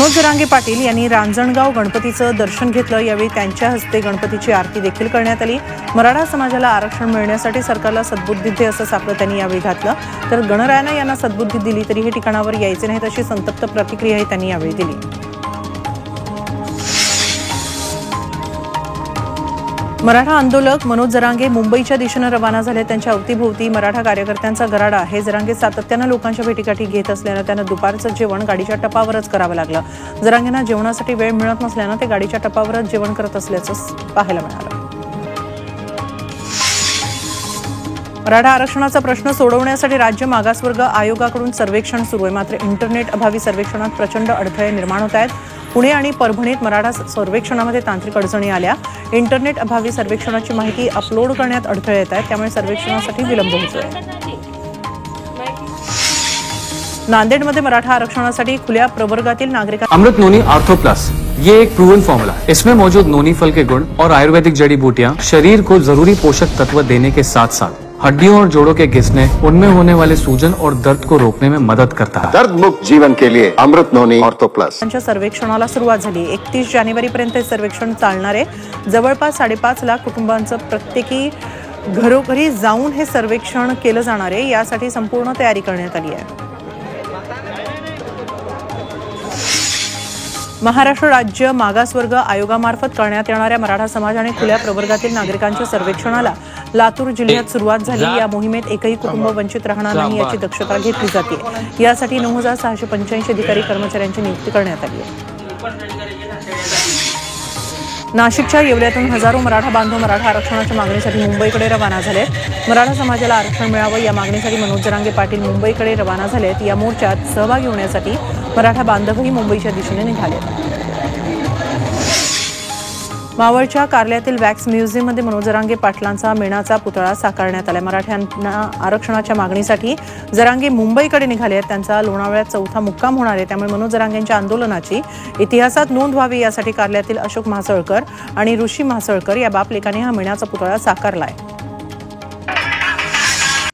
मनोज जरांगे पाटील यांनी रांजणगाव गणपतीचं दर्शन घेतलं। यावेळी त्यांच्या हस्ते गणपतीची आरती देखील करण्यात आली। मराठा समाजाला आरक्षण मिळण्यासाठी सरकारला सद्बुद्धी दे असं सापळं त्यांनी यावेळी घातलं। तर गणरायानं यांना सद्बुद्धी दिली तरी हे ठिकाणावर यायचे नाहीत अशी संतप्त प्रतिक्रियाही त्यांनी यावेळी दिली। मराठा आंदोलक मनोज जरांगे मुंबईच्या दिशेने रवाना झाले। त्यांच्या अवतीभोवती मराठा कार्यकर्त्यांचा गराडा आहे। जरांगे सातत्याने लोकांच्या भेटीगाठी घेत असल्याने त्यांना दुपारचं जेवण गाडीच्या टपावरच करावं लागलं। जरांगेंना जेवणासाठी वेळ मिळत नसल्याने ते गाडीच्या टपावरच जेवण करत असल्याचं पाहायला मिळालं। मराठा आरक्षणाचा प्रश्न सोडवण्यासाठी राज्य मागासवर्ग आयोगाकडून सर्वेक्षण सुरू आहे। मात्र इंटरनेट अभावी सर्वेक्षणात प्रचंड अडथळे निर्माण होत आहेत। पुणे आणि परभणीत मराठा सर्वेक्षणामध्ये तांत्रिक अडचणी आल्या। इंटरनेट अभावी सर्वेक्षणाची माहिती अपलोड करण्यात अडथळे येत आहेत, त्यामुळे सर्वेक्षणासाठी विलंब होतोय। नांदेडमध्ये मराठा आरक्षणासाठी खुल्या प्रवर्गातील नागरिकांना अमृत नोनी आर्थो प्लस, ये एक प्रूवन फॉर्मूला। इसमें मौजूद नोनी फल के गुण और आयुर्वेदिक जड़ी बूटियां शरीर को जरूरी पोषक तत्व देने के साथ साथ हड्डियों और जोड़ों के घिसने, उनमें होने वाले सूजन और दर्द को रोकने में मदद करता है। दर्द मुक्त जीवन के लिए अमृत नोनी ऑर्थो प्लस। सर्वेक्षणाला सुरुवात झाली। 31 जानेवारीपर्यंत हे सर्वेक्षण चालणार आहे। जवळपास 5.5 लाख कुटुंबांचं प्रत्येकी घरोघरी जाऊन हे सर्वेक्षण केलं जाणार आहे। यासाठी संपूर्ण तयारी करण्यात आली आहे। महाराष्ट्र राज्य मागासवर्ग आयोगामार्फत करण्यात येणाऱ्या मराठा समाज आणि खुल्या प्रवर्गातील नागरिकांच्या सर्वेक्षणाला लातूर जिल्ह्यात सुरुवात झाली। या मोहिमेत एकही कुटुंब वंचित राहणार नाही याची दक्षता घेतली जाते। यासाठी 9,685 अधिकारी कर्मचाऱ्यांची नियुक्ती करण्यात आली आहे। नाशिकच्या येवल्यातून हजारो मराठा बांधव मराठा आरक्षणाच्या मागणीसाठी मुंबईकडे रवाना झाले। मराठा समाजाला आरक्षण मिळावं या मागणीसाठी मनोज जरांगे पाटील मुंबईकडे रवाना झालेत। या मोर्चात सहभागी होण्यासाठी मराठा बांधवही मुंबईच्या दिशेने निघाले। मावळच्या कार्ल्यातील वॅक्स म्युझियममध्ये मनोज जरांगे पाटलांचा मेणाचा पुतळा साकारण्यात आला। मराठ्यांना आरक्षणाच्या मागणीसाठी जरांगे मुंबईकडे निघाले आहेत। त्यांचा लोणावळ्यात चौथा मुक्काम होणार आहे, त्यामुळे मनोज जरांगेंच्या आंदोलनाची इतिहासात नोंद व्हावी यासाठी कार्ल्यातील अशोक म्हासळकर आणि ऋषी म्हासळकर या बाप लेकांनी हा मेणाचा पुतळा साकारला आहे।